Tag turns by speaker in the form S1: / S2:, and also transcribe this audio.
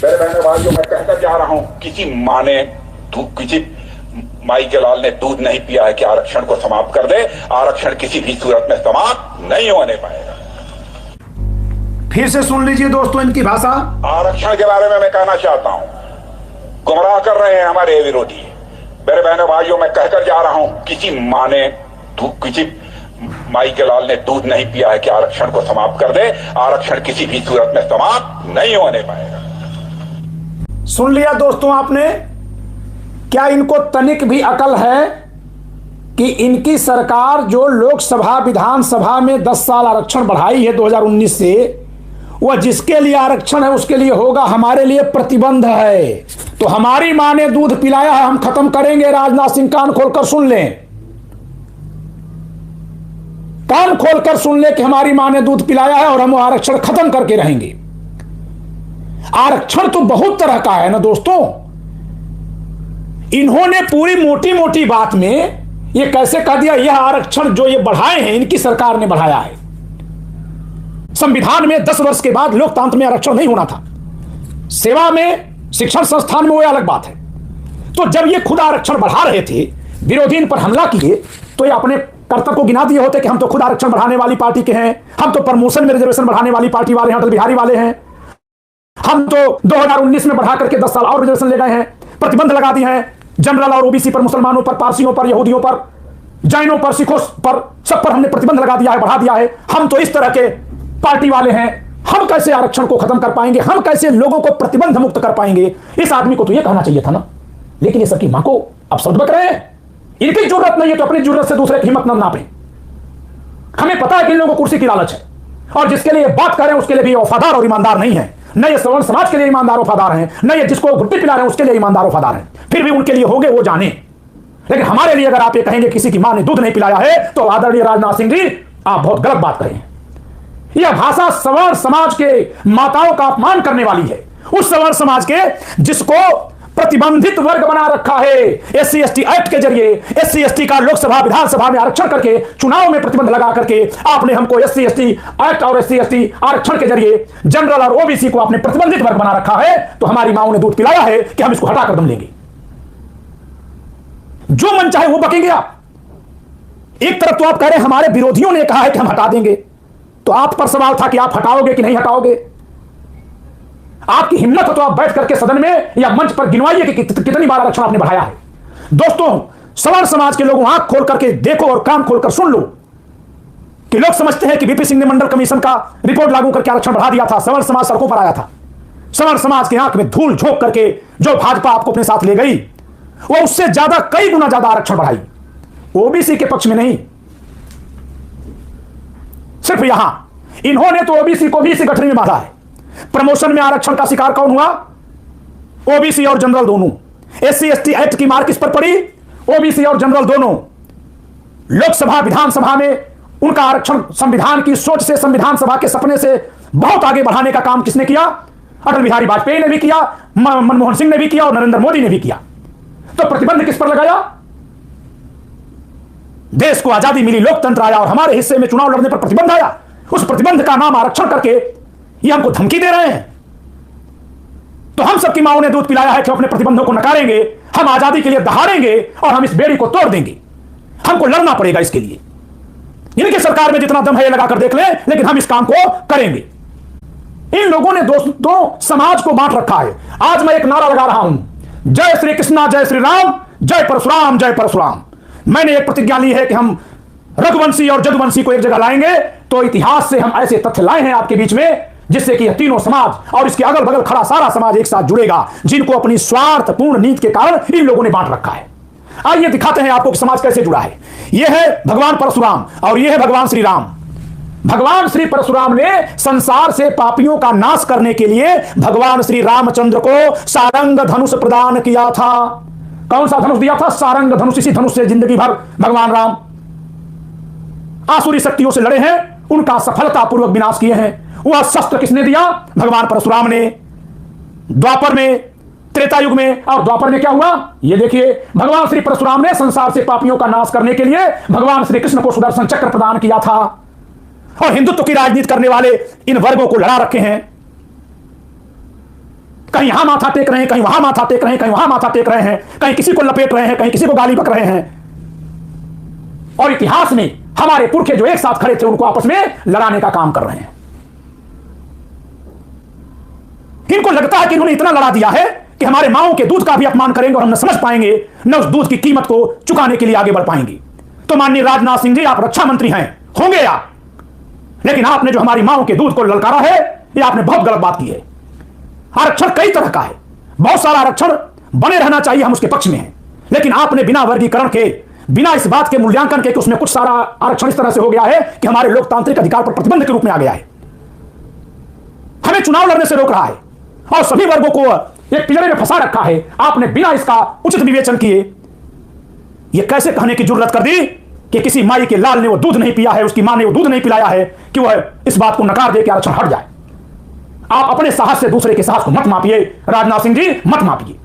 S1: मेरे बहनों भाइयों, मैं कहकर जा रहा हूं, किसी माई के लाल ने दूध नहीं पिया है कि आरक्षण को समाप्त कर दे। आरक्षण किसी भी सूरत में समाप्त नहीं होने पाएगा।
S2: फिर से सुन लीजिए दोस्तों इनकी भाषा।
S1: आरक्षण के बारे में मैं कहना चाहता हूं, गुमराह कर रहे हैं हमारे विरोधी। मेरे बहनों भाइयों, मैं कहकर जा रहा हूं, किसी माई के लाल ने दूध नहीं पिया है कि आरक्षण को समाप्त कर दे। आरक्षण किसी भी सूरत में समाप्त नहीं होने पाएगा।
S2: सुन लिया दोस्तों आपने। क्या इनको तनिक भी अकल है कि इनकी सरकार जो लोकसभा विधानसभा में 10 साल आरक्षण बढ़ाई है 2019 से, वह जिसके लिए आरक्षण है उसके लिए होगा, हमारे लिए प्रतिबंध है। तो हमारी मां ने दूध पिलाया है, हम खत्म करेंगे। राजनाथ सिंह कान खोलकर सुन लें, कान खोलकर सुन ले कि हमारी मां ने दूध पिलाया है और हम आरक्षण खत्म करके रहेंगे। आरक्षण तो बहुत तरह का है ना दोस्तों। इन्होंने पूरी मोटी मोटी बात में ये कैसे कह दिया, यह आरक्षण जो ये बढ़ाए हैं इनकी सरकार ने बढ़ाया है। संविधान में 10 वर्ष के बाद लोकतंत्र में आरक्षण नहीं होना था। सेवा में, शिक्षण संस्थान में वो अलग बात है। तो जब ये खुद आरक्षण बढ़ा रहे थे, विरोधी इन पर हमला किए, तो ये अपने कर्तव्य को गिना दिए होते कि हम तो खुद आरक्षण बढ़ाने वाली पार्टी के हैं, हम तो प्रमोशन में रिजर्वेशन बढ़ाने वाली पार्टी वाले हैं, अटल बिहारी वाले हैं, हम तो 2019 में बढ़ा करके 10 साल और रिजर्वेशन ले गए हैं, प्रतिबंध लगा दिए हैं जनरल और ओबीसी पर, मुसलमानों पर, पारसियों पर, यहूदियों पर, जैनों पर, सिखों पर, सब पर हमने प्रतिबंध लगा दिया है, बढ़ा दिया है। हम तो इस तरह के पार्टी वाले हैं, हम कैसे आरक्षण को खत्म कर पाएंगे, हम कैसे लोगों को प्रतिबंध मुक्त कर पाएंगे। इस आदमी को तो यह कहना चाहिए था ना, लेकिन ये सबकी मां को अब शब्द बक रहे हैं। इनकी जरूरत नहीं है तो अपनी जरूरत से दूसरे की हिम्मत न नापें। हमें पता है कि इन लोगों को कुर्सी की लालच है, और जिसके लिए बात कर रहे हैं उसके लिए भी वफादार और ईमानदार नहीं है। न ये सवर्ण समाज के लिए ईमानदार वफादार हैं, न ये जिसको घुट्टी पिला रहे हैं उसके लिए ईमानदार वफादार हैं। फिर भी उनके लिए होंगे वो जाने। लेकिन हमारे लिए अगर आप ये कहेंगे किसी की मां ने दूध नहीं पिलाया है, तो आदरणीय राजनाथ सिंह जी आप बहुत गलत बात करें। यह भाषा सवर्ण समाज के माताओं का अपमान करने वाली है, उस सवर्ण समाज के जिसको प्रतिबंधित वर्ग बना रखा है। एससी एसटी एक्ट के जरिए एससी एसटी का लोकसभा विधानसभा में आरक्षण करके, चुनाव में प्रतिबंध लगा करके आपने हमको एससी एसटी एक्ट और एससी एसटी आरक्षण के जरिए जनरल और ओबीसी को आपने प्रतिबंधित वर्ग बना रखा है। तो हमारी मांओं ने दूध पिलाया है कि हम इसको हटाकर दम लेंगे। जो मन चाहे वो बकेंगे आप। एक तरफ तो आप कह रहे हैं हमारे विरोधियों ने कहा है कि हम हटा देंगे, तो आप पर सवाल था कि आप हटाओगे कि नहीं हटाओगे। आपकी हिम्मत हो तो आप बैठ करके सदन में या मंच पर गिनवाइए कि कितनी बार आरक्षण आपने बढ़ाया है। दोस्तों, सवर्ण समाज के लोगों आंख खोल करके देखो और कान खोलकर सुन लो कि लोग समझते हैं कि वीपी सिंह ने मंडल कमीशन का रिपोर्ट लागू करके आरक्षण बढ़ा दिया था, सवर्ण समाज सड़कों पर आया था। सवर्ण समाज की आंख में धूल झोंक करके जो भाजपा आपको अपने साथ ले गई, वो उससे ज्यादा, कई गुना ज्यादा आरक्षण बढ़ाई। ओबीसी के पक्ष में नहीं, सिर्फ यहां इन्होंने तो ओबीसी को भी इसी गठरी में बांधा है। प्रमोशन में आरक्षण का शिकार कौन हुआ? ओबीसी और जनरल दोनों। एससी एसटी एक्ट की मार किस पर पड़ी? ओबीसी और जनरल दोनों। लोकसभा विधानसभा में उनका आरक्षण संविधान की सोच से, संविधान सभा के सपने से बहुत आगे बढ़ाने का काम किसने किया? अटल बिहारी वाजपेयी ने भी किया, मनमोहन सिंह ने भी किया और नरेंद्र मोदी ने भी किया। तो प्रतिबंध किस पर लगाया? देश को आजादी मिली, लोकतंत्र आया और हमारे हिस्से में चुनाव लड़ने पर प्रतिबंध आया। उस प्रतिबंध का नाम आरक्षण करके ये हमको धमकी दे रहे हैं। तो हम सबकी मांओं ने दूध पिलाया है कि अपने प्रतिबंधों को नकारेंगे, हम आजादी के लिए दहाड़ेंगे और हम इस बेड़ी को तोड़ देंगे। हमको लड़ना पड़ेगा इसके लिए। इनकी सरकार में जितना दम है ये लगाकर देख लें, लेकिन हम इस काम को करेंगे। इन लोगों ने दोस्तों समाज को बांट रखा है। आज मैं एक नारा लगा रहा हूं, जय श्री कृष्णा जय श्री राम, जय परशुराम जय परशुराम। मैंने एक प्रतिज्ञा ली है कि हम रघुवंशी और जदुवंशी को एक जगह लाएंगे। तो इतिहास से हम ऐसे तथ्य लाए हैं आपके बीच में, जिससे कि यह तीनों समाज और इसके अगल बगल खड़ा सारा समाज एक साथ जुड़ेगा, जिनको अपनी स्वार्थपूर्ण नीति के कारण इन लोगों ने बांट रखा है। आइए दिखाते हैं आपको कि समाज कैसे जुड़ा है। यह है भगवान परशुराम और यह है भगवान श्री राम। भगवान श्री परशुराम ने संसार से पापियों का नाश करने के लिए भगवान श्री रामचंद्र को सारंग धनुष प्रदान किया था। कौन सा धनुष दिया था? सारंग धनुष। इसी धनुष से जिंदगी भर भगवान राम आसुरी शक्तियों से लड़े हैं, उनका सफलतापूर्वक विनाश किए हैं। वह शस्त्र किसने दिया? भगवान परशुराम ने। द्वापर में, त्रेता युग में और द्वापर में क्या हुआ ये देखिए। भगवान श्री परशुराम ने संसार से पापियों का नाश करने के लिए भगवान श्री कृष्ण को सुदर्शन चक्र प्रदान किया था। और हिंदुत्व की राजनीति करने वाले इन वर्गों को लड़ा रखे हैं। कहीं कहीं यहां माथा टेक रहे हैं, कहीं वहां माथा टेक रहे हैं, कहीं वहां माथा टेक रहे हैं, कहीं किसी को लपेट रहे हैं, कहीं किसी को गाली बक रहे हैं। और इतिहास में हमारे पुरखे जो एक साथ खड़े थे उनको आपस में लड़ाने का काम कर रहे हैं। इनको लगता है कि इन्होंने इतना लड़ा दिया है कि हमारे माओं के दूध का भी अपमान करेंगे और हम न समझ पाएंगे, न उस दूध की कीमत को चुकाने के लिए आगे बढ़ पाएंगे। तो माननीय राजनाथ सिंह जी, आप रक्षा मंत्री हैं, होंगे आप, लेकिन आपने जो हमारी माओं के दूध को ललकारा है, यह आपने बहुत गलत बात की है। आरक्षण कई तरह का है, बहुत सारा आरक्षण बने रहना चाहिए, हम उसके पक्ष में हैं, लेकिन आपने बिना वर्गीकरण के, बिना इस बात के मूल्यांकन के कि उसमें कुछ सारा आरक्षण इस तरह से हो गया है कि हमारे लोकतांत्रिक अधिकार पर प्रतिबंध के रूप में आ गया है, हमें चुनाव लड़ने से रोक रहा है और सभी वर्गों को एक पिंजरे में फंसा रखा है। आपने बिना इसका उचित विवेचन किए यह कैसे कहने की जरूरत कर दी कि किसी माई के लाल ने वो दूध नहीं पिया है, उसकी मां ने वो दूध नहीं पिलाया है कि वह इस बात को नकार दे कि आरक्षण हट जाए। आप अपने साहस से दूसरे के साहस को मत मापिए राजनाथ सिंह जी, मत मापिए।